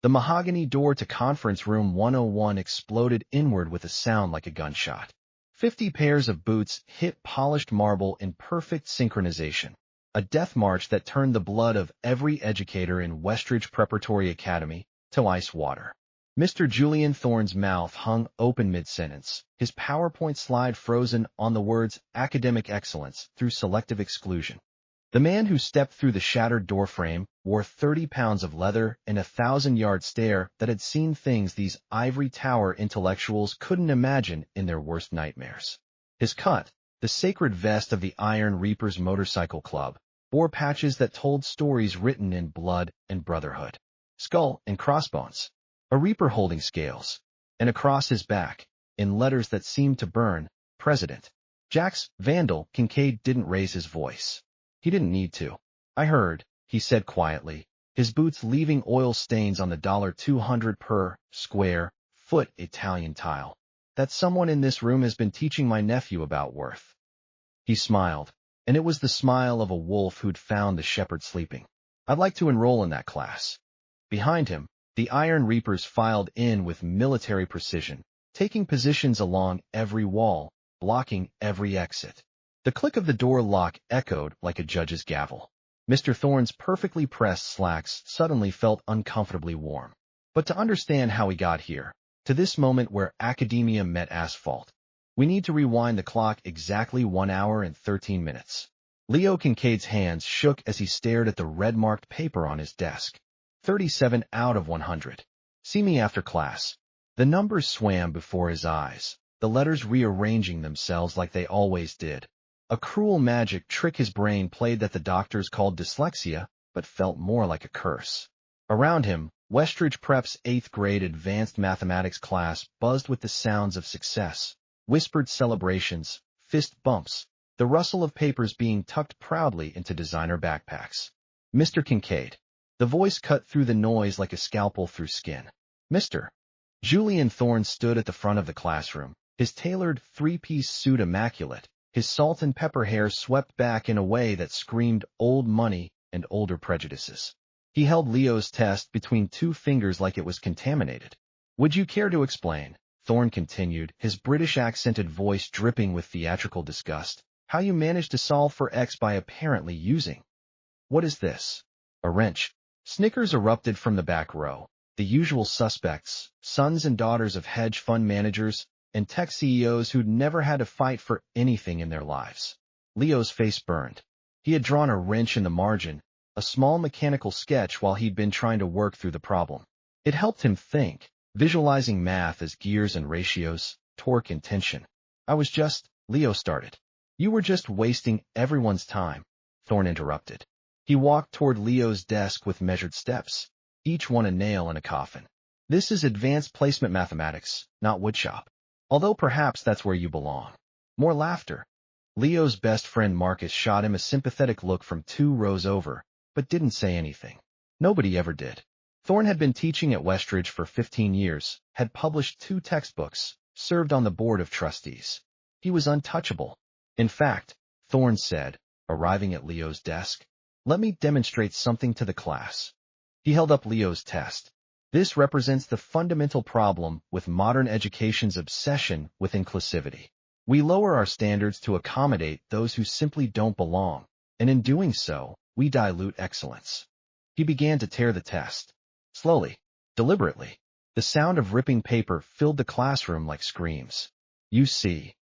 The mahogany door to Conference Room 101 exploded inward with a sound like a gunshot. 50 pairs of boots hit polished marble in perfect synchronization, a death march that turned the blood of every educator in Westridge Preparatory Academy to ice water. Mr. Julian Thorne's mouth hung open mid-sentence, his PowerPoint slide frozen on the words academic excellence through selective exclusion. The man who stepped through the shattered doorframe wore 30 pounds of leather and a 1,000-yard stare that had seen things these ivory tower intellectuals couldn't imagine in their worst nightmares. His cut, the sacred vest of the Iron Reapers Motorcycle Club, bore patches that told stories written in blood and brotherhood. Skull and crossbones. A reaper holding scales. And across his back, in letters that seemed to burn, President. Jax Vandal Kincaid didn't raise his voice. He didn't need to. I heard, he said quietly, his boots leaving oil stains on the $200 per square foot Italian tile, that someone in this room has been teaching my nephew about worth. He smiled, and it was the smile of a wolf who'd found the shepherd sleeping. I'd like to enroll in that class. Behind him, the Iron Reapers filed in with military precision, taking positions along every wall, blocking every exit. The click of the door lock echoed like a judge's gavel. Mr. Thorne's perfectly pressed slacks suddenly felt uncomfortably warm. But to understand how he got here, to this moment where academia met asphalt, we need to rewind the clock exactly 1 hour and 13 minutes. Leo Kincaid's hands shook as he stared at the red-marked paper on his desk. 37 out of 100. See me after class. The numbers swam before his eyes, the letters rearranging themselves like they always did. A cruel magic trick his brain played that the doctors called dyslexia, but felt more like a curse. Around him, Westridge Prep's 8th grade advanced mathematics class buzzed with the sounds of success, whispered celebrations, fist bumps, the rustle of papers being tucked proudly into designer backpacks. Mr. Kincaid. The voice cut through the noise like a scalpel through skin. Mr. Julian Thorne stood at the front of the classroom, his tailored three-piece suit immaculate, his salt and pepper hair swept back in a way that screamed old money and older prejudices. He held Leo's test between 2 fingers like it was contaminated. Would you care to explain, Thorne continued, his British-accented voice dripping with theatrical disgust, how you managed to solve for X by apparently using? What is this? A wrench. Snickers erupted from the back row. The usual suspects, sons and daughters of hedge fund managers and tech CEOs who'd never had to fight for anything in their lives. Leo's face burned. He had drawn a wrench in the margin, a small mechanical sketch while he'd been trying to work through the problem. It helped him think, visualizing math as gears and ratios, torque and tension. Leo started. You were just wasting everyone's time, Thorne interrupted. He walked toward Leo's desk with measured steps, each one a nail in a coffin. This is advanced placement mathematics, not woodshop. Although perhaps that's where you belong. More laughter. Leo's best friend Marcus shot him a sympathetic look from 2 rows over, but didn't say anything. Nobody ever did. Thorne had been teaching at Westridge for 15 years, had published 2 textbooks, served on the board of trustees. He was untouchable. In fact, Thorne said, arriving at Leo's desk, let me demonstrate something to the class. He held up Leo's test. This represents the fundamental problem with modern education's obsession with inclusivity. We lower our standards to accommodate those who simply don't belong, and in doing so, we dilute excellence. He began to tear the test. Slowly, deliberately. The sound of ripping paper filled the classroom like screams. You see,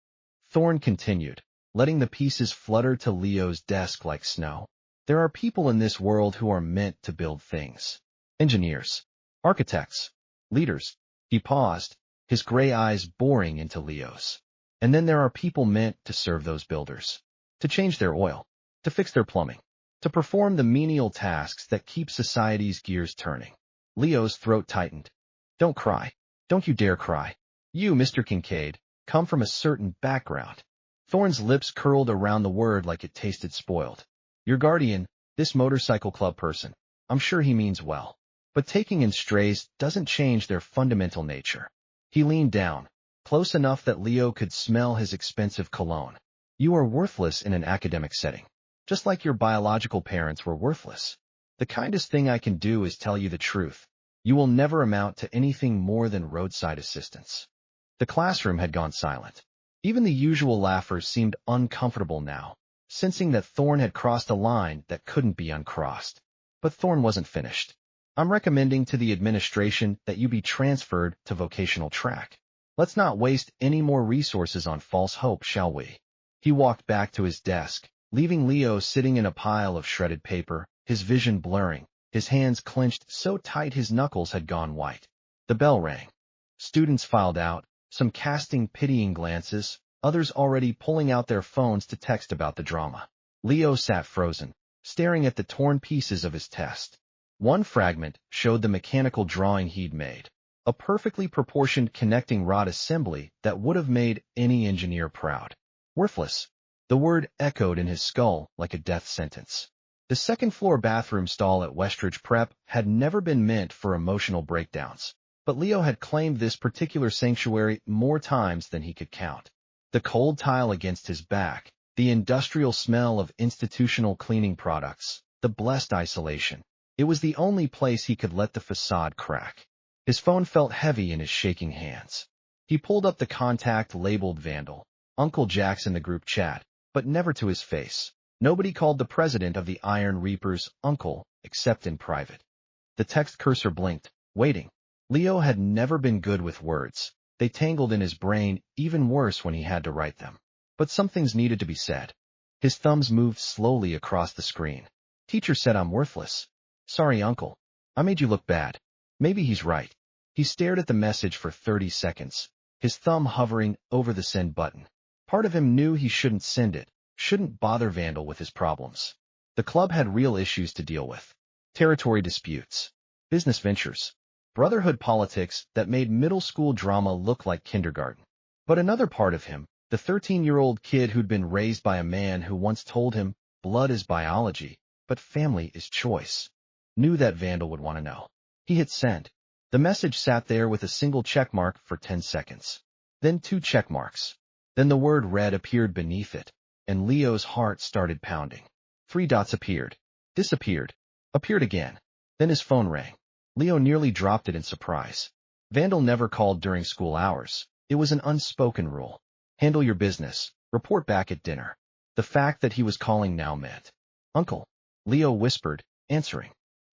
Thorne continued, letting the pieces flutter to Leo's desk like snow. There are people in this world who are meant to build things. Engineers, architects, leaders. He paused, his gray eyes boring into Leo's. And then there are people meant to serve those builders, to change their oil, to fix their plumbing, to perform the menial tasks that keep society's gears turning. Leo's throat tightened. Don't cry. Don't you dare cry. You, Mr. Kincaid, come from a certain background. Thorne's lips curled around the word like it tasted spoiled. Your guardian, this motorcycle club person, I'm sure he means well. But taking in strays doesn't change their fundamental nature. He leaned down, close enough that Leo could smell his expensive cologne. You are worthless in an academic setting, just like your biological parents were worthless. The kindest thing I can do is tell you the truth. You will never amount to anything more than roadside assistance. The classroom had gone silent. Even the usual laughers seemed uncomfortable now, sensing that Thorn had crossed a line that couldn't be uncrossed. But Thorn wasn't finished. I'm recommending to the administration that you be transferred to vocational track. Let's not waste any more resources on false hope, shall we? He walked back to his desk, leaving Leo sitting in a pile of shredded paper, his vision blurring, his hands clenched so tight his knuckles had gone white. The bell rang. Students filed out, some casting pitying glances, others already pulling out their phones to text about the drama. Leo sat frozen, staring at the torn pieces of his test. One fragment showed the mechanical drawing he'd made, a perfectly proportioned connecting rod assembly that would have made any engineer proud. Worthless. The word echoed in his skull like a death sentence. The second-floor bathroom stall at Westridge Prep had never been meant for emotional breakdowns, but Leo had claimed this particular sanctuary more times than he could count. The cold tile against his back, the industrial smell of institutional cleaning products, the blessed isolation. It was the only place he could let the facade crack. His phone felt heavy in his shaking hands. He pulled up the contact labeled Vandal, Uncle Jack's in the group chat, but never to his face. Nobody called the president of the Iron Reapers Uncle, except in private. The text cursor blinked, waiting. Leo had never been good with words. They tangled in his brain, even worse when he had to write them. But some things needed to be said. His thumbs moved slowly across the screen. Teacher said I'm worthless. Sorry, Uncle. I made you look bad. Maybe he's right. He stared at the message for 30 seconds, his thumb hovering over the send button. Part of him knew he shouldn't send it, shouldn't bother Vandal with his problems. The club had real issues to deal with. Territory disputes, business ventures, brotherhood politics that made middle school drama look like kindergarten. But another part of him, the 13-year-old kid who'd been raised by a man who once told him, blood is biology, but family is choice, knew that Vandal would want to know. He hit send. The message sat there with a single checkmark for 10 seconds. Then 2 checkmarks. Then the word red appeared beneath it, and Leo's heart started pounding. 3 dots appeared, disappeared, appeared again. Then his phone rang. Leo nearly dropped it in surprise. Vandal never called during school hours. It was an unspoken rule. Handle your business. Report back at dinner. The fact that he was calling now meant, Uncle, Leo whispered, answering.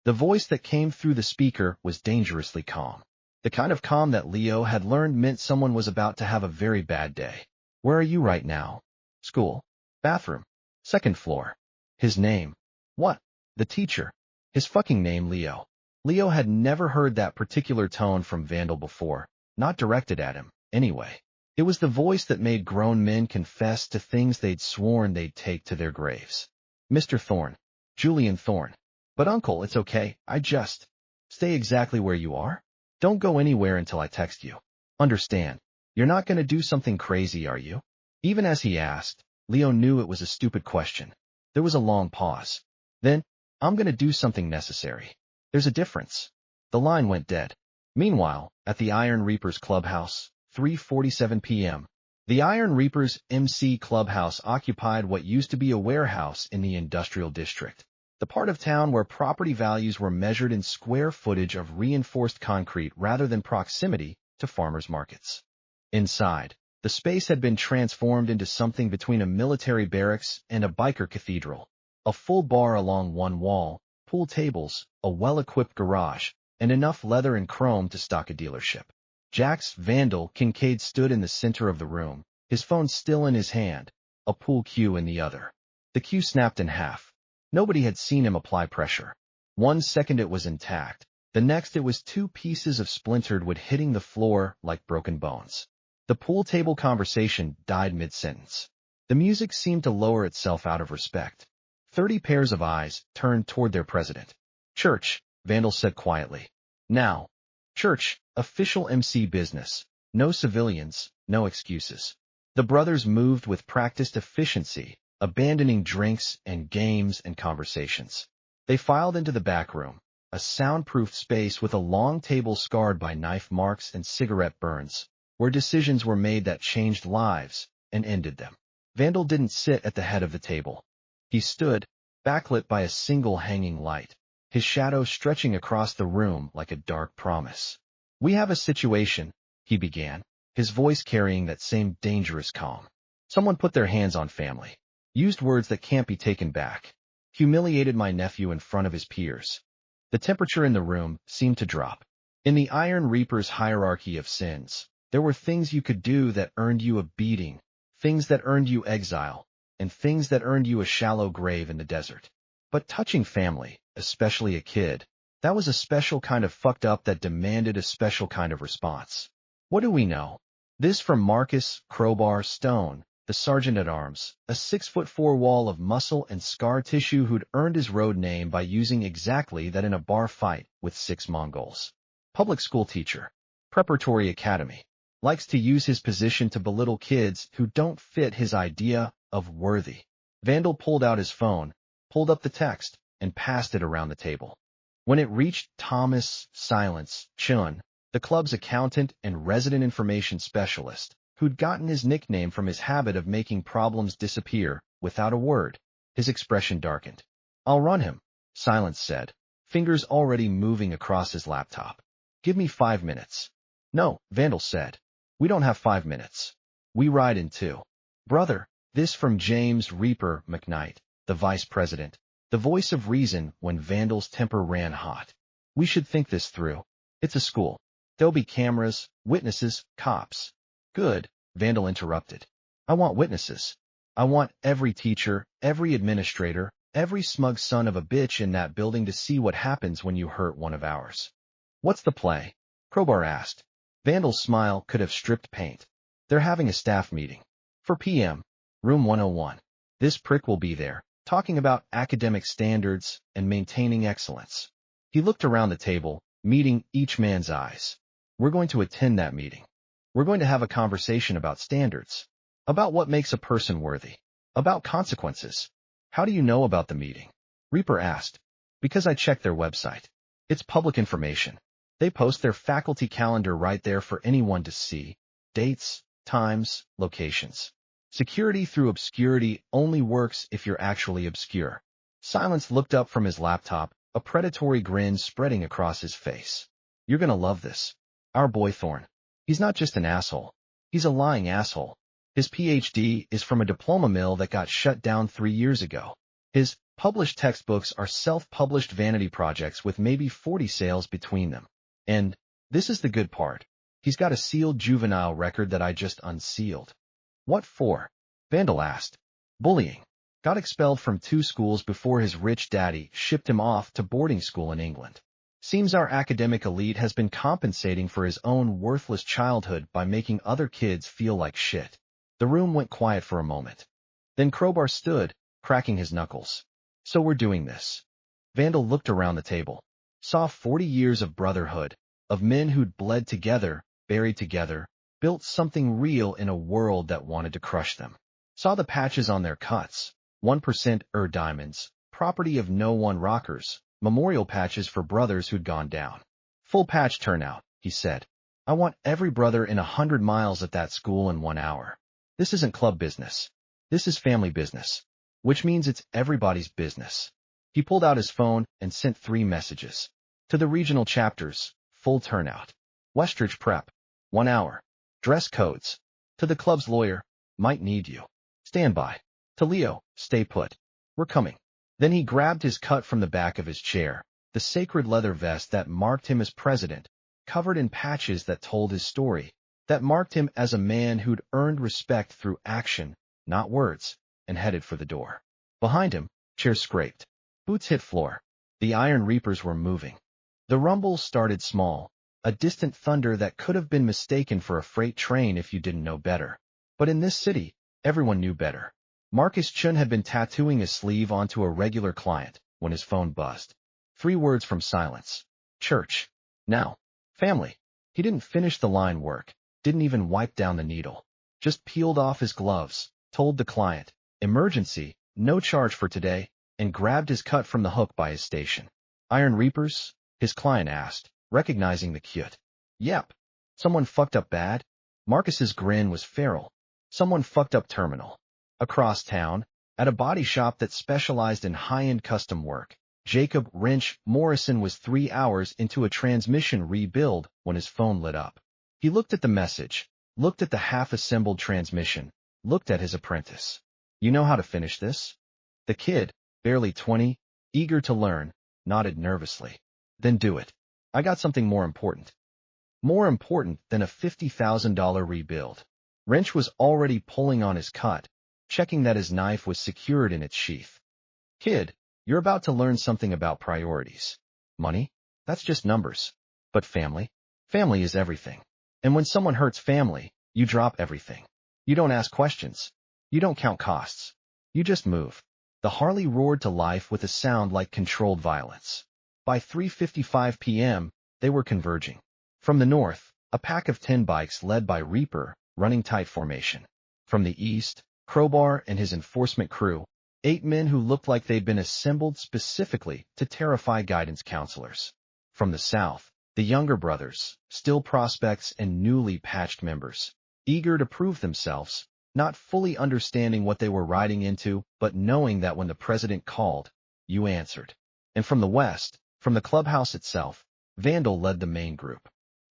The voice that came through the speaker was dangerously calm. The kind of calm that Leo had learned meant someone was about to have a very bad day. Where are you right now? School. Bathroom. 2nd floor. His name. What? The teacher. His fucking name, Leo. Leo had never heard that particular tone from Vandal before, not directed at him, anyway. It was the voice that made grown men confess to things they'd sworn they'd take to their graves. Mr. Thorne. Julian Thorne. But Uncle, it's okay, I just... Stay exactly where you are? Don't go anywhere until I text you. Understand? You're not going to do something crazy, are you? Even as he asked, Leo knew it was a stupid question. There was a long pause. Then, I'm going to do something necessary. There's a difference. The line went dead. Meanwhile, at the Iron Reapers clubhouse, 3:47 p.m. The Iron Reapers MC clubhouse occupied what used to be a warehouse in the industrial district, the part of town where property values were measured in square footage of reinforced concrete rather than proximity to farmers' markets. Inside, the space had been transformed into something between a military barracks and a biker cathedral. A full bar along one wall, pool tables, a well-equipped garage, and enough leather and chrome to stock a dealership. Jax Vandal Kincaid stood in the center of the room, his phone still in his hand, a pool cue in the other. The cue snapped in half. Nobody had seen him apply pressure. 1 second it was intact, the next it was 2 pieces of splintered wood hitting the floor like broken bones. The pool table conversation died mid-sentence. The music seemed to lower itself out of respect. 30 pairs of eyes turned toward their president. Church, Vandal said quietly. Now. Church, official MC business. No civilians, no excuses. The brothers moved with practiced efficiency, abandoning drinks and games and conversations. They filed into the back room, a soundproof space with a long table scarred by knife marks and cigarette burns, where decisions were made that changed lives and ended them. Vandal didn't sit at the head of the table. He stood, backlit by a single hanging light. his shadow stretching across the room like a dark promise. "We have a situation," he began, his voice carrying that same dangerous calm. "Someone put their hands on family. Used words that can't be taken back. Humiliated my nephew in front of his peers." The temperature in the room seemed to drop. In the Iron Reaper's hierarchy of sins, there were things you could do that earned you a beating, things that earned you exile, and things that earned you a shallow grave in the desert. But touching family, especially a kid, that was a special kind of fucked up that demanded a special kind of response. What do we know? This from Marcus Crowbar Stone, the sergeant-at-arms, a 6'4" wall of muscle and scar tissue who'd earned his road name by using exactly that in a bar fight with 6 Mongols. Public school teacher. Preparatory academy. Likes to use his position to belittle kids who don't fit his idea of worthy. Vandal pulled out his phone, pulled up the text, and passed it around the table. When it reached Thomas Silence Chun, the club's accountant and resident information specialist, who'd gotten his nickname from his habit of making problems disappear without a word, his expression darkened. "I'll run him," Silence said, fingers already moving across his laptop. "Give me 5 minutes." "No," Vandal said. "We don't have 5 minutes. We ride in 2. Brother." This from James Reaper McKnight, the vice president, the voice of reason when Vandal's temper ran hot. "We should think this through. It's a school. There'll be cameras, witnesses, cops." "Good," Vandal interrupted. "I want witnesses. I want every teacher, every administrator, every smug son of a bitch in that building to see what happens when you hurt one of ours." "What's the play?" Crowbar asked. Vandal's smile could have stripped paint. "They're having a staff meeting. 4 p.m., room 101. This prick will be there, talking about academic standards and maintaining excellence." He looked around the table, meeting each man's eyes. "We're going to attend that meeting. We're going to have a conversation about standards, about what makes a person worthy, about consequences." "How do you know about the meeting?" Reaper asked. "Because I checked their website. It's public information. They post their faculty calendar right there for anyone to see. Dates, times, locations. Security through obscurity only works if you're actually obscure." Silence looked up from his laptop, a predatory grin spreading across his face. "You're gonna love this. Our boy Thorne. He's not just an asshole. He's a lying asshole. His PhD is from a diploma mill that got shut down 3 years ago. His published textbooks are self-published vanity projects with maybe 40 sales between them. And this is the good part. He's got a sealed juvenile record that I just unsealed." "What for?" Vandal asked. "Bullying. Got expelled from 2 schools before his rich daddy shipped him off to boarding school in England. Seems our academic elite has been compensating for his own worthless childhood by making other kids feel like shit." The room went quiet for a moment. Then Crowbar stood, cracking his knuckles. "So we're doing this." Vandal looked around the table, saw 40 years of brotherhood, of men who'd bled together, buried together, built something real in a world that wanted to crush them. Saw the patches on their cuts, 1% diamonds, property of no one rockers, memorial patches for brothers who'd gone down. "Full patch turnout," he said. "I want every brother in 100 miles at that school in 1 hour. This isn't club business. This is family business, which means it's everybody's business." He pulled out his phone and sent 3 messages. To the regional chapters, full turnout. Westridge Prep, 1 hour. Dress codes. To the club's lawyer, might need you. Stand by. To Leo, stay put. We're coming. Then he grabbed his cut from the back of his chair, the sacred leather vest that marked him as president, covered in patches that told his story, that marked him as a man who'd earned respect through action, not words, and headed for the door. Behind him, chairs scraped. Boots hit floor. The Iron Reapers were moving. The rumble started small, a distant thunder that could have been mistaken for a freight train if you didn't know better. But in this city, everyone knew better. Marcus Chun had been tattooing his sleeve onto a regular client when his phone buzzed. 3 words from Silence. Church. Now. Family. He didn't finish the line work, didn't even wipe down the needle. Just peeled off his gloves, told the client, emergency, no charge for today, and grabbed his cut from the hook by his station. "Iron Reapers?" his client asked, recognizing the cute. "Yep." "Someone fucked up bad?" Marcus's grin was feral. "Someone fucked up terminal. Across town, at a body shop that specialized in high-end custom work, Jacob Wrench Morrison was 3 hours into a transmission rebuild when his phone lit up. He looked at the message, looked at the half-assembled transmission, looked at his apprentice. "You know how to finish this?" The kid, barely 20, eager to learn, nodded nervously. "Then do it. I got something more important." More important than a $50,000 rebuild. Wrench was already pulling on his cut, checking that his knife was secured in its sheath. "Kid, you're about to learn something about priorities. Money? That's just numbers. But family? Family is everything. And when someone hurts family, you drop everything. You don't ask questions. You don't count costs. You just move." The Harley roared to life with a sound like controlled violence. By 3:55 p.m., they were converging. From the north, a pack of 10 bikes led by Reaper, running tight formation. From the east, Crowbar and his enforcement crew, 8 men who looked like they'd been assembled specifically to terrify guidance counselors. From the south, the younger brothers, still prospects and newly patched members, eager to prove themselves, not fully understanding what they were riding into, but knowing that when the president called, you answered. And from the west, from the clubhouse itself, Vandal led the main group.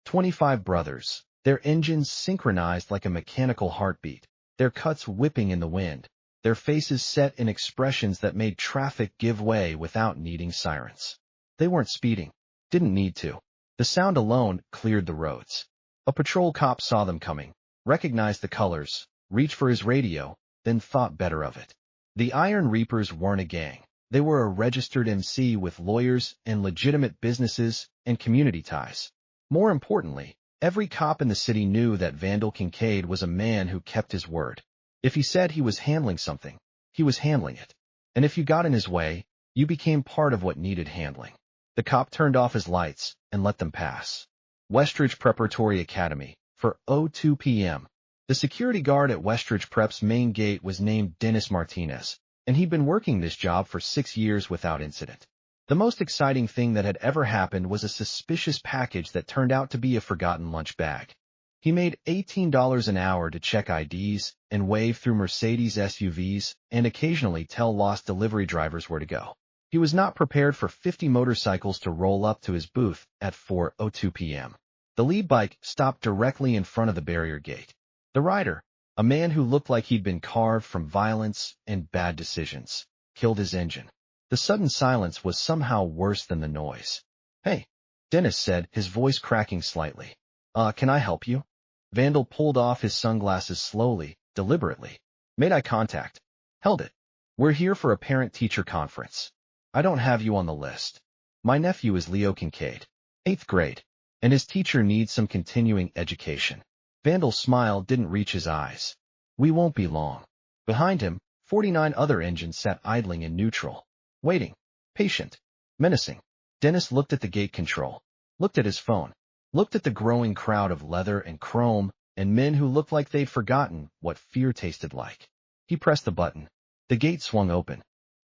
25 brothers, their engines synchronized like a mechanical heartbeat, their cuts whipping in the wind, their faces set in expressions that made traffic give way without needing sirens. They weren't speeding, didn't need to. The sound alone cleared the roads. A patrol cop saw them coming, recognized the colors, reached for his radio, then thought better of it. The Iron Reapers weren't a gang. They were a registered MC with lawyers and legitimate businesses and community ties. More importantly, every cop in the city knew that Vandal Kincaid was a man who kept his word. If he said he was handling something, he was handling it. And if you got in his way, you became part of what needed handling. The cop turned off his lights and let them pass. Westridge Preparatory Academy, for 02 p.m. The security guard at Westridge Prep's main gate was named Dennis Martinez, and he'd been working this job for 6 years without incident. The most exciting thing that had ever happened was a suspicious package that turned out to be a forgotten lunch bag. He made $18 an hour to check IDs and wave through Mercedes SUVs and occasionally tell lost delivery drivers where to go. He was not prepared for 50 motorcycles to roll up to his booth at 4:02 p.m. The lead bike stopped directly in front of the barrier gate. The rider, a man who looked like he'd been carved from violence and bad decisions, killed his engine. The sudden silence was somehow worse than the noise. "Hey," Dennis said, his voice cracking slightly. Can I help you?" Vandal pulled off his sunglasses slowly, deliberately. Made eye contact. Held it. "We're here for a parent-teacher conference. I don't have you on the list. My nephew is Leo Kincaid, 8th grade, and his teacher needs some continuing education." Vandal's smile didn't reach his eyes. "We won't be long." Behind him, 49 other engines sat idling in neutral. Waiting. Patient. Menacing. Dennis looked at the gate control. Looked at his phone. Looked at the growing crowd of leather and chrome, and men who looked like they'd forgotten what fear tasted like. He pressed the button. The gate swung open.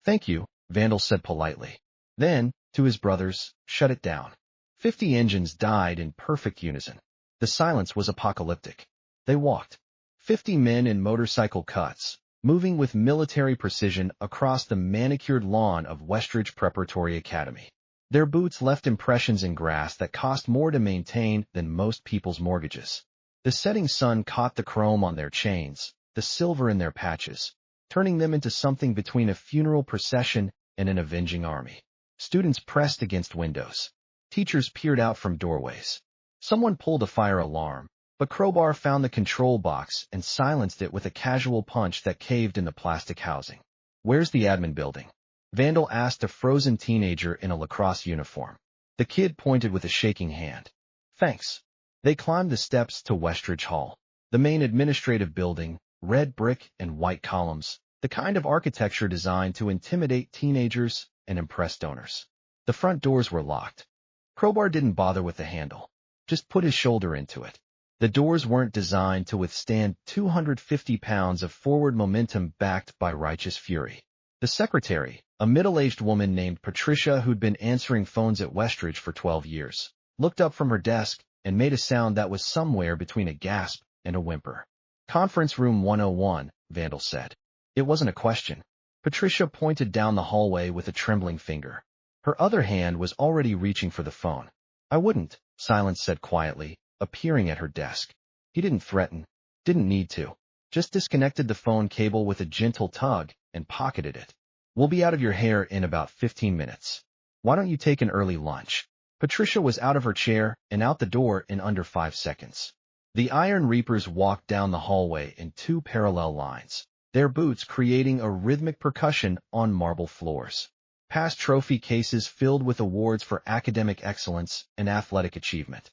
"Thank you," Vandal said politely. Then, to his brothers, shut it down. 50 engines died in perfect unison. The silence was apocalyptic. They walked. 50 men in motorcycle cuts, moving with military precision across the manicured lawn of Westridge Preparatory Academy. Their boots left impressions in grass that cost more to maintain than most people's mortgages. The setting sun caught the chrome on their chains, the silver in their patches, turning them into something between a funeral procession and an avenging army. Students pressed against windows. Teachers peered out from doorways. Someone pulled a fire alarm, but Crowbar found the control box and silenced it with a casual punch that caved in the plastic housing. "Where's the admin building?" Vandal asked a frozen teenager in a lacrosse uniform. The kid pointed with a shaking hand. "Thanks." They climbed the steps to Westridge Hall, the main administrative building, red brick and white columns, the kind of architecture designed to intimidate teenagers and impress donors. The front doors were locked. Crowbar didn't bother with the handle, just put his shoulder into it. The doors weren't designed to withstand 250 pounds of forward momentum backed by righteous fury. The secretary, a middle-aged woman named Patricia who'd been answering phones at Westridge for 12 years, looked up from her desk and made a sound that was somewhere between a gasp and a whimper. "Conference room 101, Vandal said. It wasn't a question. Patricia pointed down the hallway with a trembling finger. Her other hand was already reaching for the phone. I wouldn't, Silence said quietly, appearing at her desk. He didn't threaten. Didn't need to. Just disconnected the phone cable with a gentle tug and pocketed it. We'll be out of your hair in about 15 minutes. Why don't you take an early lunch? Patricia was out of her chair and out the door in under 5 seconds. The Iron Reapers walked down the hallway in 2 parallel lines, their boots creating a rhythmic percussion on marble floors. Past trophy cases filled with awards for academic excellence and athletic achievement.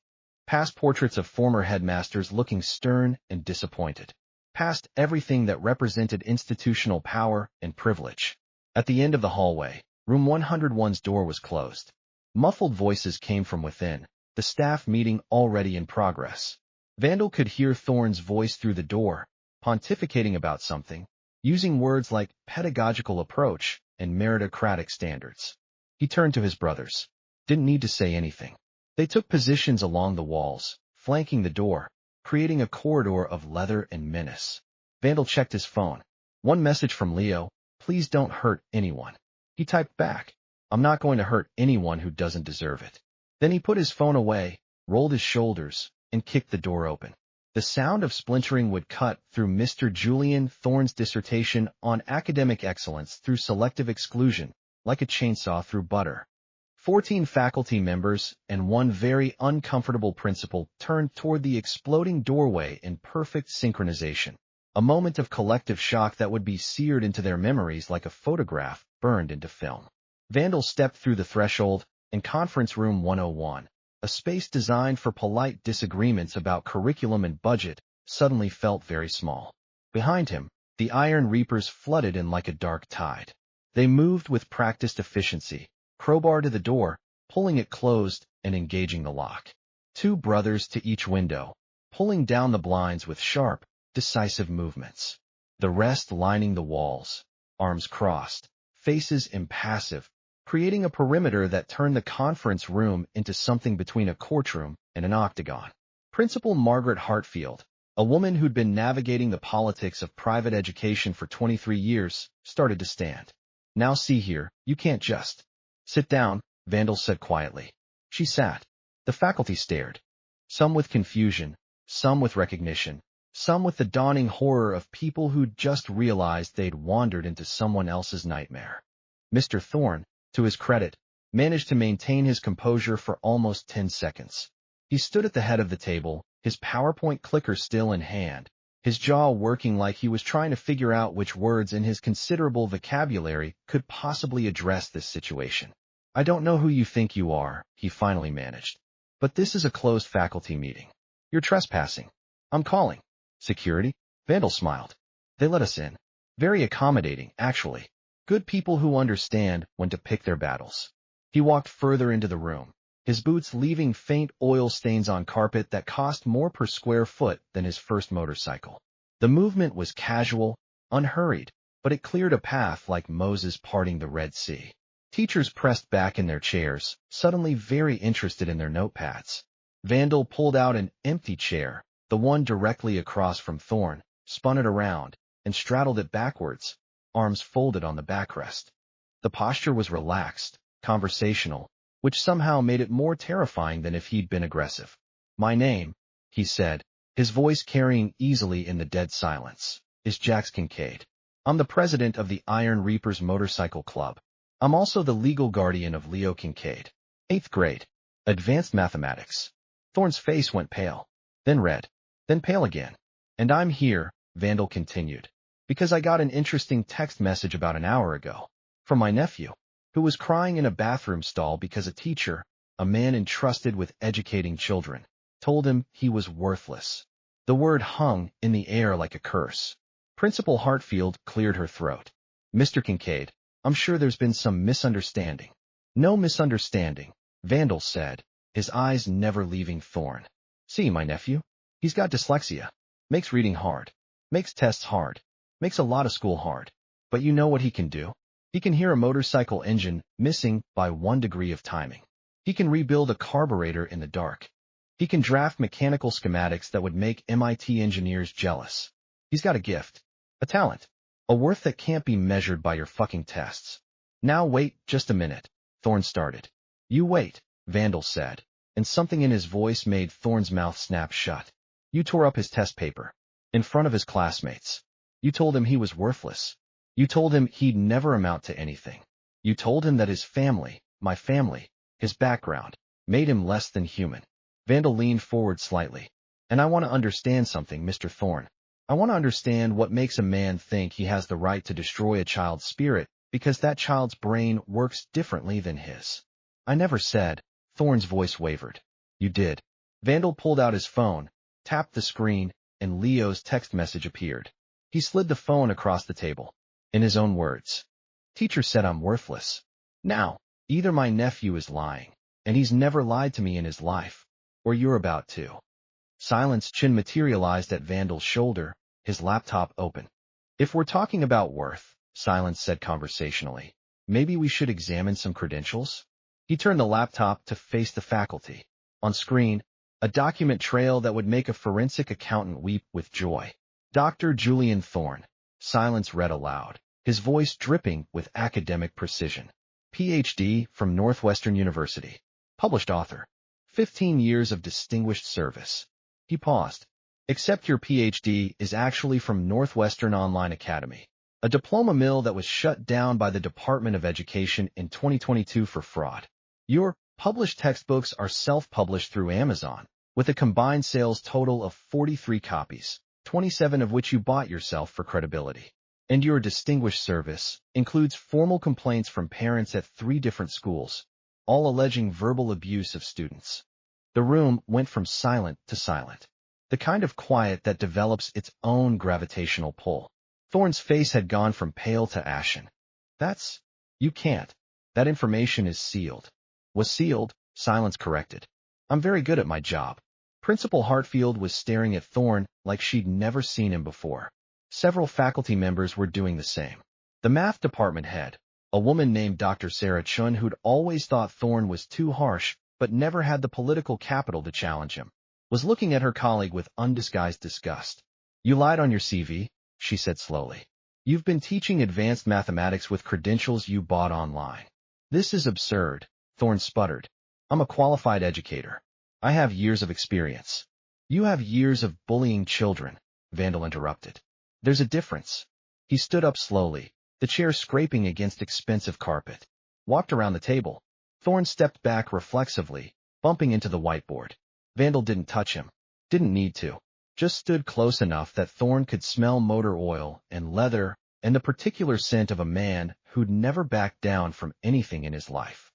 Past portraits of former headmasters looking stern and disappointed. Past everything that represented institutional power and privilege. At the end of the hallway, room 101's door was closed. Muffled voices came from within, the staff meeting already in progress. Vandal could hear Thorne's voice through the door, pontificating about something, using words like pedagogical approach and meritocratic standards. He turned to his brothers. Didn't need to say anything. They took positions along the walls, flanking the door, creating a corridor of leather and menace. Vandal checked his phone. One message from Leo, please don't hurt anyone. He typed back, I'm not going to hurt anyone who doesn't deserve it. Then he put his phone away, rolled his shoulders, and kicked the door open. The sound of splintering would cut through Mr. Julian Thorne's dissertation on academic excellence through selective exclusion, like a chainsaw through butter. 14 faculty members and one very uncomfortable principal turned toward the exploding doorway in perfect synchronization, a moment of collective shock that would be seared into their memories like a photograph burned into film. Vandal stepped through the threshold, and Conference Room 101, a space designed for polite disagreements about curriculum and budget, suddenly felt very small. Behind him, the Iron Reapers flooded in like a dark tide. They moved with practiced efficiency, crowbar to the door, pulling it closed and engaging the lock. 2 brothers to each window, pulling down the blinds with sharp, decisive movements. The rest lining the walls, arms crossed, faces impassive, creating a perimeter that turned the conference room into something between a courtroom and an octagon. Principal Margaret Hartfield, a woman who'd been navigating the politics of private education for 23 years, started to stand. Now see here, you can't just sit down, Vandal said quietly. She sat. The faculty stared. Some with confusion, some with recognition, some with the dawning horror of people who'd just realized they'd wandered into someone else's nightmare. Mr. Thorne, to his credit, managed to maintain his composure for almost 10 seconds. He stood at the head of the table, his PowerPoint clicker still in hand, his jaw working like he was trying to figure out which words in his considerable vocabulary could possibly address this situation. I don't know who you think you are, he finally managed. But this is a closed faculty meeting. You're trespassing. I'm calling. Security? Vandal smiled. They let us in. Very accommodating, actually. Good people who understand when to pick their battles. He walked further into the room, his boots leaving faint oil stains on carpet that cost more per square foot than his first motorcycle. The movement was casual, unhurried, but it cleared a path like Moses parting the Red Sea. Teachers pressed back in their chairs, suddenly very interested in their notepads. Vandal pulled out an empty chair, the one directly across from Thorne, spun it around, and straddled it backwards, arms folded on the backrest. The posture was relaxed, conversational, which somehow made it more terrifying than if he'd been aggressive. My name, he said, his voice carrying easily in the dead silence, is Jax Kincaid. I'm the president of the Iron Reapers Motorcycle Club. I'm also the legal guardian of Leo Kincaid. 8th grade. Advanced mathematics. Thorne's face went pale, then red, then pale again. And I'm here, Vandal continued, because I got an interesting text message about an hour ago from my nephew, who was crying in a bathroom stall because a teacher, a man entrusted with educating children, told him he was worthless. The word hung in the air like a curse. Principal Hartfield cleared her throat. Mr. Kincaid, I'm sure there's been some misunderstanding. No misunderstanding, Vandal said, his eyes never leaving Thorne. See, my nephew? He's got dyslexia. Makes reading hard. Makes tests hard. Makes a lot of school hard. But you know what he can do? He can hear a motorcycle engine missing by 1 degree of timing. He can rebuild a carburetor in the dark. He can draft mechanical schematics that would make MIT engineers jealous. He's got a gift. A talent. A worth that can't be measured by your fucking tests. Now wait just a minute. Thorne started. You wait, Vandal said, and something in his voice made Thorne's mouth snap shut. You tore up his test paper. In front of his classmates. You told him he was worthless. You told him he'd never amount to anything. You told him that his family, my family, his background, made him less than human. Vandal leaned forward slightly. And I want to understand something, Mr. Thorne. I want to understand what makes a man think he has the right to destroy a child's spirit because that child's brain works differently than his. I never said. Thorne's voice wavered. You did. Vandal pulled out his phone, tapped the screen, and Leo's text message appeared. He slid the phone across the table. In his own words. Teacher said I'm worthless. Now, either my nephew is lying, and he's never lied to me in his life, or you're about to. Silence. Chin materialized at Vandal's shoulder, his laptop open. If we're talking about worth, Silence said conversationally, maybe we should examine some credentials? He turned the laptop to face the faculty. On screen, a document trail that would make a forensic accountant weep with joy. Dr. Julian Thorne. Silence read aloud, his voice dripping with academic precision. Ph.D. from Northwestern University. Published author. 15 years of distinguished service. He paused. Except your Ph.D. is actually from Northwestern Online Academy, a diploma mill that was shut down by the Department of Education in 2022 for fraud. Your published textbooks are self-published through Amazon, with a combined sales total of 43 copies, 27 of which you bought yourself for credibility. And your distinguished service includes formal complaints from parents at 3 different schools, all alleging verbal abuse of students. The room went from silent to silent, the kind of quiet that develops its own gravitational pull. Thorne's face had gone from pale to ashen. You can't. That information is sealed. Was sealed, Silence corrected. I'm very good at my job. Principal Hartfield was staring at Thorne like she'd never seen him before. Several faculty members were doing the same. The math department head, a woman named Dr. Sarah Chun who'd always thought Thorne was too harsh but never had the political capital to challenge him, was looking at her colleague with undisguised disgust. You lied on your CV, she said slowly. You've been teaching advanced mathematics with credentials you bought online. This is absurd, Thorne sputtered. I'm a qualified educator. I have years of experience. You have years of bullying children, Vandal interrupted. There's a difference. He stood up slowly, the chair scraping against expensive carpet. Walked around the table. Thorne stepped back reflexively, bumping into the whiteboard. Vandal didn't touch him. Didn't need to. Just stood close enough that Thorne could smell motor oil and leather and the particular scent of a man who'd never backed down from anything in his life.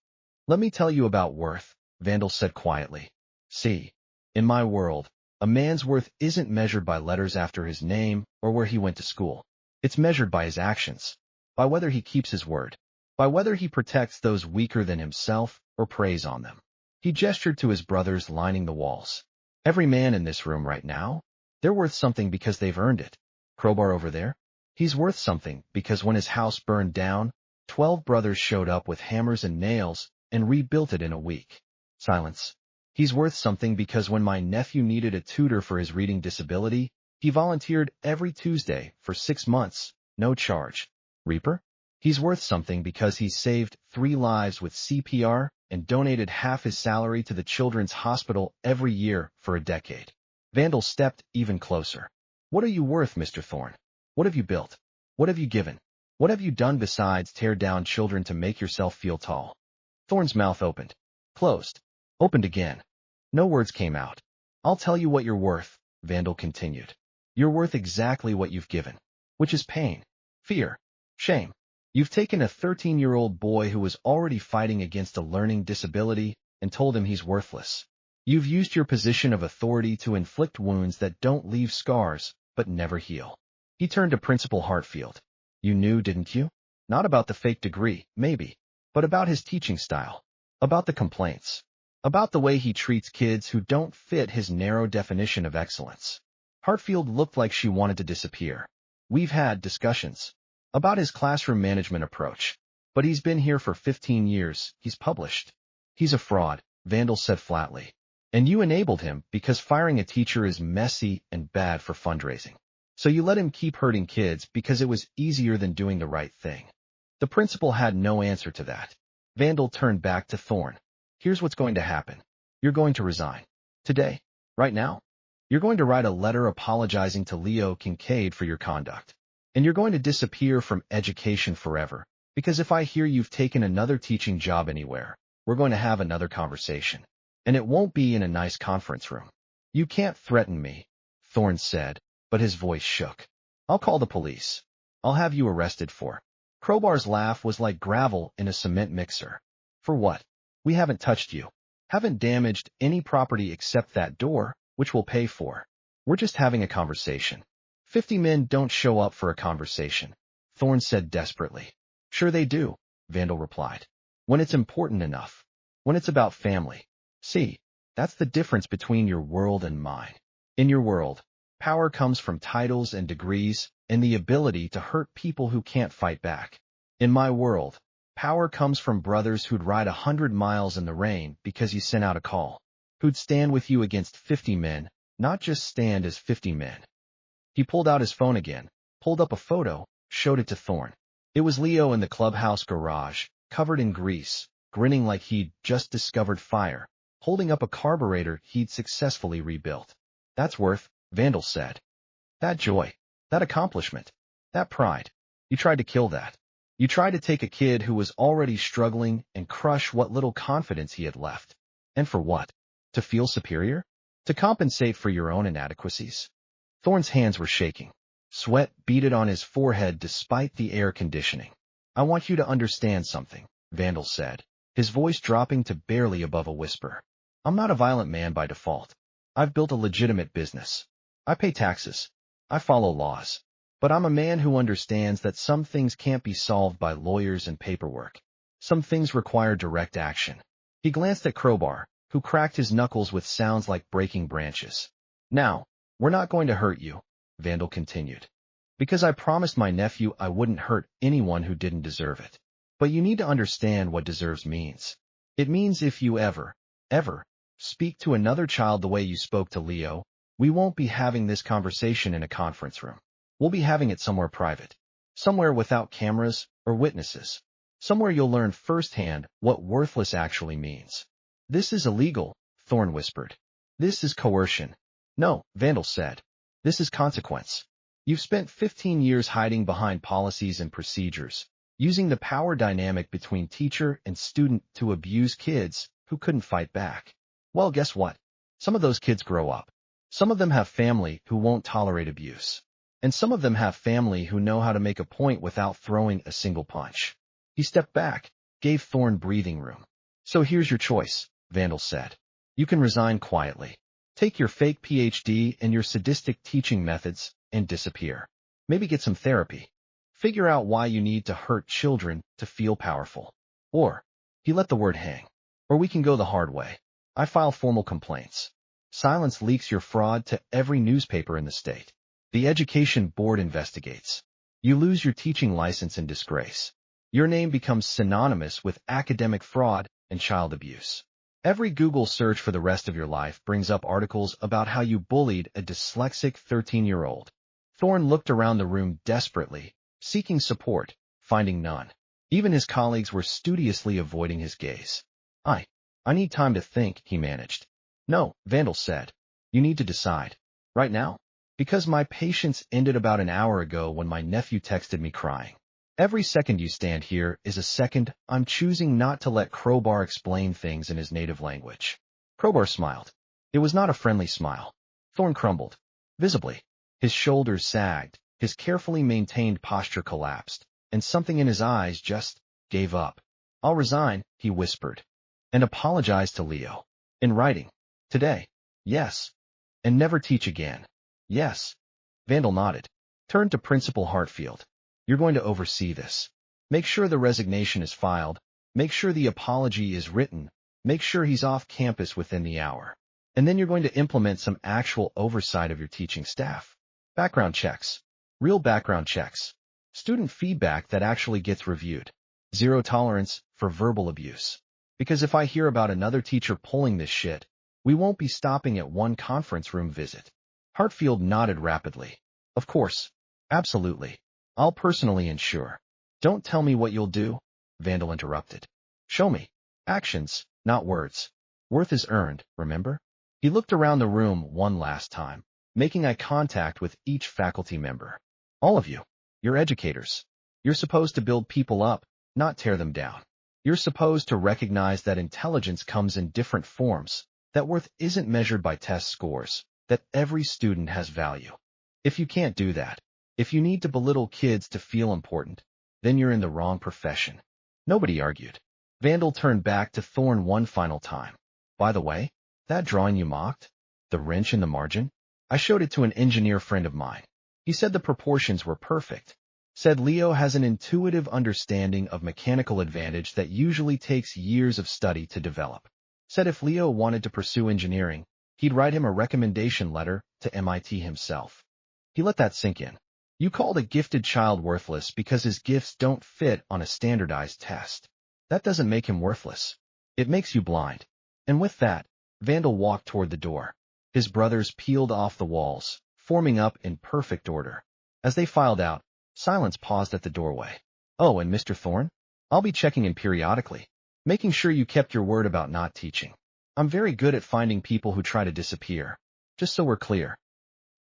Let me tell you about worth, Vandal said quietly. See, in my world, a man's worth isn't measured by letters after his name or where he went to school. It's measured by his actions, by whether he keeps his word, by whether he protects those weaker than himself or preys on them. He gestured to his brothers lining the walls. Every man in this room right now, they're worth something because they've earned it. Crowbar over there? He's worth something because when his house burned down, 12 brothers showed up with hammers and nails and rebuilt it in a week. Silence. He's worth something because when my nephew needed a tutor for his reading disability, he volunteered every Tuesday for 6 months, no charge. Reaper? He's worth something because he saved 3 lives with CPR and donated half his salary to the Children's Hospital every year for a decade. Vandal stepped even closer. What are you worth, Mr. Thorne? What have you built? What have you given? What have you done besides tear down children to make yourself feel tall? Thorne's mouth opened. Closed. Opened again. No words came out. I'll tell you what you're worth, Vandal continued. You're worth exactly what you've given, which is pain, fear, shame. You've taken a 13-year-old boy who was already fighting against a learning disability and told him he's worthless. You've used your position of authority to inflict wounds that don't leave scars, but never heal. He turned to Principal Hartfield. You knew, didn't you? Not about the fake degree, maybe, but about his teaching style, about the complaints, about the way he treats kids who don't fit his narrow definition of excellence. Hartfield looked like she wanted to disappear. We've had discussions about his classroom management approach, but he's been here for 15 years, he's published. He's a fraud, Vandal said flatly. And you enabled him because firing a teacher is messy and bad for fundraising. So you let him keep hurting kids because it was easier than doing the right thing. The principal had no answer to that. Vandal turned back to Thorn. Here's what's going to happen. You're going to resign. Today. Right now. You're going to write a letter apologizing to Leo Kincaid for your conduct. And you're going to disappear from education forever, because if I hear you've taken another teaching job anywhere, we're going to have another conversation. And it won't be in a nice conference room. You can't threaten me, Thorn said, but his voice shook. I'll call the police. I'll have you arrested for. Crowbar's laugh was like gravel in a cement mixer. For what? We haven't touched you. Haven't damaged any property except that door, which we'll pay for. We're just having a conversation. 50 men don't show up for a conversation, Thorn said desperately. Sure they do, Vandal replied. When it's important enough. When it's about family. See, that's the difference between your world and mine. In your world, power comes from titles and degrees and the ability to hurt people who can't fight back. In my world, power comes from brothers who'd ride 100 miles in the rain because you sent out a call. Who'd stand with you against 50 men, not just stand as 50 men. He pulled out his phone again, pulled up a photo, showed it to Thorn. It was Leo in the clubhouse garage, covered in grease, grinning like he'd just discovered fire, holding up a carburetor he'd successfully rebuilt. That's worth, Vandal said. That joy, that accomplishment, that pride. You tried to kill that. You tried to take a kid who was already struggling and crush what little confidence he had left. And for what? To feel superior? To compensate for your own inadequacies? Thorn's hands were shaking. Sweat beaded on his forehead despite the air conditioning. I want you to understand something, Vandal said, his voice dropping to barely above a whisper. I'm not a violent man by default. I've built a legitimate business. I pay taxes. I follow laws. But I'm a man who understands that some things can't be solved by lawyers and paperwork. Some things require direct action. He glanced at Crowbar, who cracked his knuckles with sounds like breaking branches. Now, we're not going to hurt you, Vandal continued. Because I promised my nephew I wouldn't hurt anyone who didn't deserve it. But you need to understand what deserves means. It means if you ever speak to another child the way you spoke to Leo, we won't be having this conversation in a conference room. We'll be having it somewhere private. Somewhere without cameras or witnesses. Somewhere you'll learn firsthand what worthless actually means. This is illegal, Thorn whispered. This is coercion. No, Vandal said. This is consequence. You've spent 15 years hiding behind policies and procedures, using the power dynamic between teacher and student to abuse kids who couldn't fight back. Well, guess what? Some of those kids grow up. Some of them have family who won't tolerate abuse. And some of them have family who know how to make a point without throwing a single punch. He stepped back, gave Thorn breathing room. So here's your choice, Vandal said. You can resign quietly. Take your fake PhD and your sadistic teaching methods and disappear. Maybe get some therapy. Figure out why you need to hurt children to feel powerful. Or, he let the word hang. Or we can go the hard way. I file formal complaints. Silence leaks your fraud to every newspaper in the state. The Education Board investigates. You lose your teaching license in disgrace. Your name becomes synonymous with academic fraud and child abuse. Every Google search for the rest of your life brings up articles about how you bullied a dyslexic 13-year-old. Thorn looked around the room desperately, seeking support, finding none. Even his colleagues were studiously avoiding his gaze. I need time to think, he managed. No, Vandal said. You need to decide. Right now? Because my patience ended about an hour ago when my nephew texted me crying. Every second you stand here is a second I'm choosing not to let Crowbar explain things in his native language. Crowbar smiled. It was not a friendly smile. Thorn crumbled. Visibly. His shoulders sagged, his carefully maintained posture collapsed, and something in his eyes just gave up. I'll resign, he whispered. And apologize to Leo. In writing. Today. Yes. And never teach again. Yes. Vandal nodded. Turned to Principal Hartfield. You're going to oversee this. Make sure the resignation is filed. Make sure the apology is written. Make sure he's off campus within the hour. And then you're going to implement some actual oversight of your teaching staff. Background checks. Real background checks. Student feedback that actually gets reviewed. Zero tolerance for verbal abuse. Because if I hear about another teacher pulling this shit, we won't be stopping at one conference room visit. Hartfield nodded rapidly. Of course. Absolutely. I'll personally ensure. Don't tell me what you'll do, Vandal interrupted. Show me. Actions, not words. Worth is earned, remember? He looked around the room one last time, making eye contact with each faculty member. All of you. You're educators. You're supposed to build people up, not tear them down. You're supposed to recognize that intelligence comes in different forms, that worth isn't measured by test scores, that every student has value. If you can't do that, if you need to belittle kids to feel important, then you're in the wrong profession. Nobody argued. Vandal turned back to Thorn one final time. By the way, that drawing you mocked? The wrench in the margin? I showed it to an engineer friend of mine. He said the proportions were perfect. Said Leo has an intuitive understanding of mechanical advantage that usually takes years of study to develop. Said if Leo wanted to pursue engineering, he'd write him a recommendation letter to MIT himself. He let that sink in. You called a gifted child worthless because his gifts don't fit on a standardized test. That doesn't make him worthless. It makes you blind. And with that, Vandal walked toward the door. His brothers peeled off the walls, forming up in perfect order. As they filed out, silence paused at the doorway. Oh, and Mr. Thorne? I'll be checking in periodically, making sure you kept your word about not teaching. I'm very good at finding people who try to disappear, just so we're clear.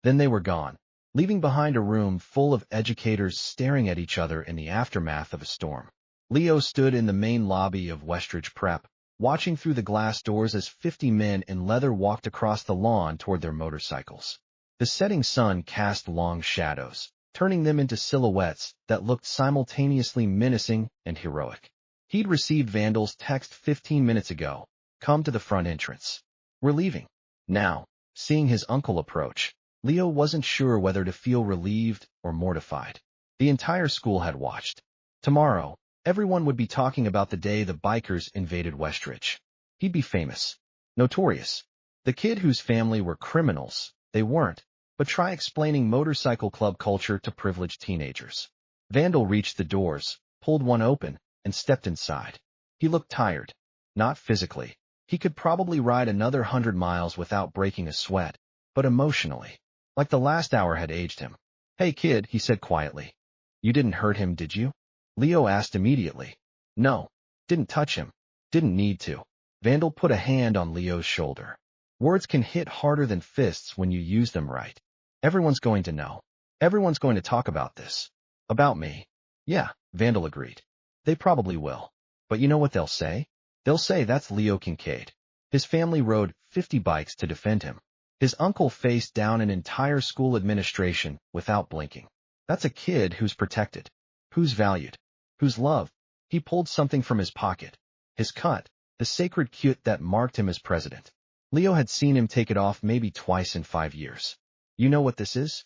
Then they were gone, leaving behind a room full of educators staring at each other in the aftermath of a storm. Leo stood in the main lobby of Westridge Prep, watching through the glass doors as 50 men in leather walked across the lawn toward their motorcycles. The setting sun cast long shadows, turning them into silhouettes that looked simultaneously menacing and heroic. He'd received Vandal's text 15 minutes ago. Come to the front entrance. We're leaving. Now, seeing his uncle approach, Leo wasn't sure whether to feel relieved or mortified. The entire school had watched. Tomorrow, everyone would be talking about the day the bikers invaded Westridge. He'd be famous. Notorious. The kid whose family were criminals, they weren't. But try explaining motorcycle club culture to privileged teenagers. Vandal reached the doors, pulled one open, and stepped inside. He looked tired. Not physically. He could probably ride another 100 miles without breaking a sweat, but emotionally. Like the last hour had aged him. Hey kid, he said quietly. You didn't hurt him, did you? Leo asked immediately. No. Didn't touch him. Didn't need to. Vandal put a hand on Leo's shoulder. Words can hit harder than fists when you use them right. Everyone's going to know. Everyone's going to talk about this. About me. Yeah, Vandal agreed. They probably will. But you know what they'll say? They'll say that's Leo Kincaid. His family rode 50 bikes to defend him. His uncle faced down an entire school administration without blinking. That's a kid who's protected, who's valued, who's loved. He pulled something from his pocket. His cut, the sacred cute that marked him as president. Leo had seen him take it off maybe twice in 5 years. You know what this is?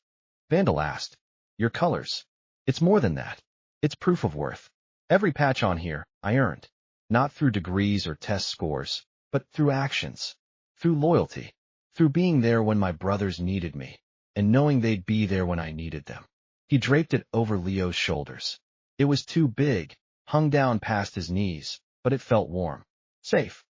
Vandal asked. Your colors. It's more than that. It's proof of worth. Every patch on here, I earned. Not through degrees or test scores, but through actions. Through loyalty. Through being there when my brothers needed me, and knowing they'd be there when I needed them. He draped it over Leo's shoulders. It was too big, hung down past his knees, but it felt warm. Safe.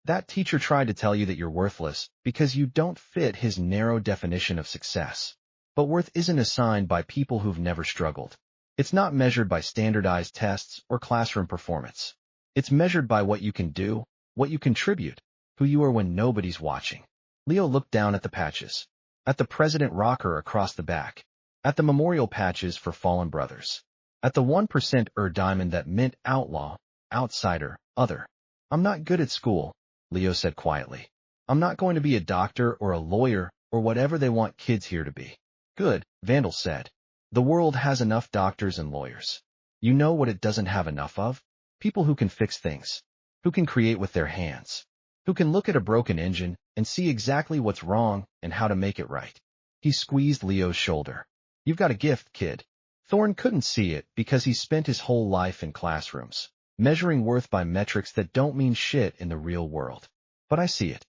That teacher tried to tell you that you're worthless because you don't fit his narrow definition of success. But worth isn't assigned by people who've never struggled. It's not measured by standardized tests or classroom performance. It's measured by what you can do, what you contribute, who you are when nobody's watching. Leo looked down at the patches. At the President rocker across the back. At the memorial patches for fallen brothers. At the 1% diamond that meant outlaw, outsider, other. I'm not good at school, Leo said quietly. I'm not going to be a doctor or a lawyer or whatever they want kids here to be. Good, Vandal said. The world has enough doctors and lawyers. You know what it doesn't have enough of? People who can fix things. Who can create with their hands. Who can look at a broken engine and see exactly what's wrong and how to make it right. He squeezed Leo's shoulder. You've got a gift, kid. Thorne couldn't see it because he spent his whole life in classrooms, measuring worth by metrics that don't mean shit in the real world. But I see it.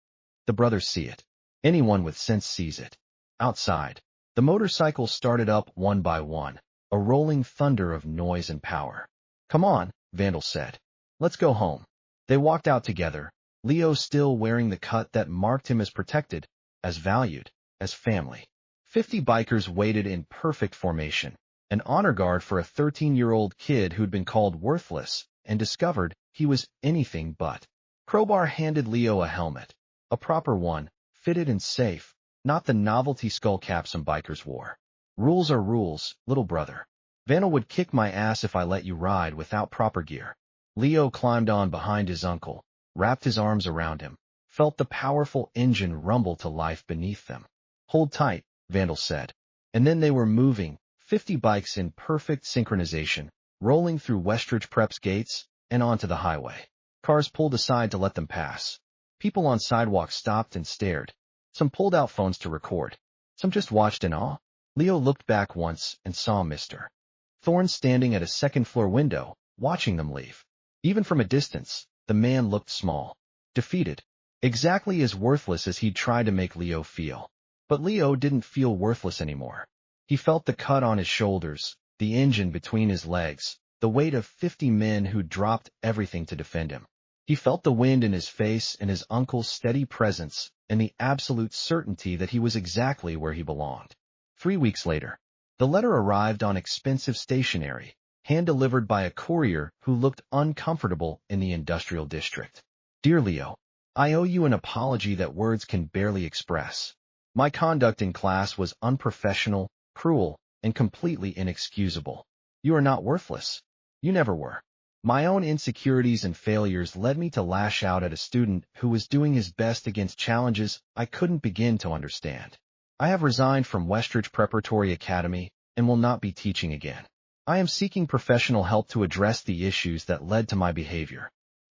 The brothers see it. Anyone with sense sees it. Outside, the motorcycles started up one by one, a rolling thunder of noise and power. Come on, Vandal said. Let's go home. They walked out together, Leo still wearing the cut that marked him as protected, as valued, as family. 50 bikers waited in perfect formation, an honor guard for a 13-year-old kid who'd been called worthless, and discovered he was anything but. Crowbar handed Leo a helmet, a proper one, fitted and safe, not the novelty skull cap some bikers wore. Rules are rules, little brother. Vandal would kick my ass if I let you ride without proper gear. Leo climbed on behind his uncle, wrapped his arms around him, felt the powerful engine rumble to life beneath them. Hold tight, Vandal said. And then they were moving, 50 bikes in perfect synchronization, rolling through Westridge Prep's gates and onto the highway. Cars pulled aside to let them pass. People on sidewalks stopped and stared. Some pulled out phones to record. Some just watched in awe. Leo looked back once and saw Mr. Thorne standing at a second-floor window, watching them leave. Even from a distance, the man looked small, defeated, exactly as worthless as he'd tried to make Leo feel. But Leo didn't feel worthless anymore. He felt the cut on his shoulders, the engine between his legs, the weight of 50 men who'd dropped everything to defend him. He felt the wind in his face and his uncle's steady presence and the absolute certainty that he was exactly where he belonged. 3 weeks later, the letter arrived on expensive stationery, hand-delivered by a courier who looked uncomfortable in the industrial district. Dear Leo, I owe you an apology that words can barely express. My conduct in class was unprofessional, cruel, and completely inexcusable. You are not worthless. You never were. My own insecurities and failures led me to lash out at a student who was doing his best against challenges I couldn't begin to understand. I have resigned from Westridge Preparatory Academy and will not be teaching again. I am seeking professional help to address the issues that led to my behavior.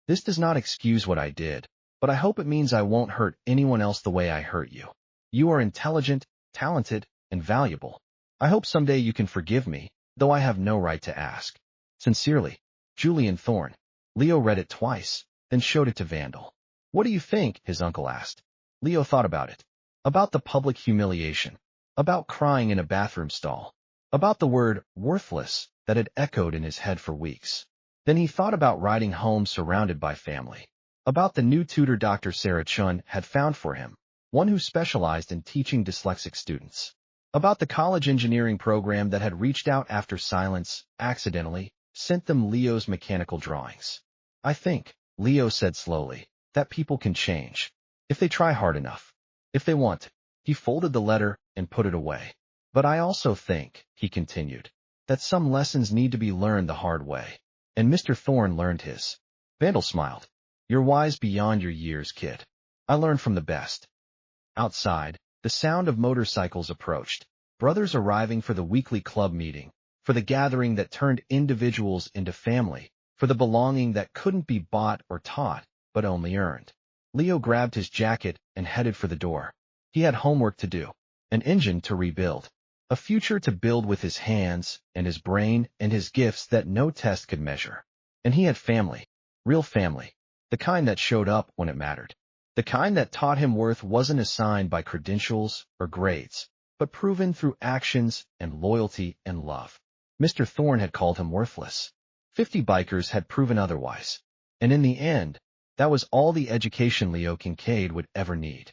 This does not excuse what I did, but I hope it means I won't hurt anyone else the way I hurt you. You are intelligent, talented, and valuable. I hope someday you can forgive me, though I have no right to ask. Sincerely, Julian Thorne. Leo read it twice, then showed it to Vandal. What do you think? His uncle asked. Leo thought about it. About the public humiliation. About crying in a bathroom stall. About the word worthless that had echoed in his head for weeks. Then he thought about riding home surrounded by family. About the new tutor Dr. Sarah Chun had found for him, one who specialized in teaching dyslexic students. About the college engineering program that had reached out after Silence, accidentally, sent them Leo's mechanical drawings. I think, Leo said slowly, that people can change. If they try hard enough. If they want. He folded the letter and put it away. But I also think, he continued, that some lessons need to be learned the hard way. And Mr. Thorne learned his. Vandal smiled. You're wise beyond your years, kid. I learned from the best. Outside, the sound of motorcycles approached, brothers arriving for the weekly club meeting, for the gathering that turned individuals into family, for the belonging that couldn't be bought or taught, but only earned. Leo grabbed his jacket and headed for the door. He had homework to do, an engine to rebuild, a future to build with his hands and his brain and his gifts that no test could measure. And he had family, real family, the kind that showed up when it mattered, the kind that taught him worth wasn't assigned by credentials or grades, but proven through actions and loyalty and love. Mr. Thorne had called him worthless. 50 bikers had proven otherwise. And in the end, that was all the education Leo Kincaid would ever need.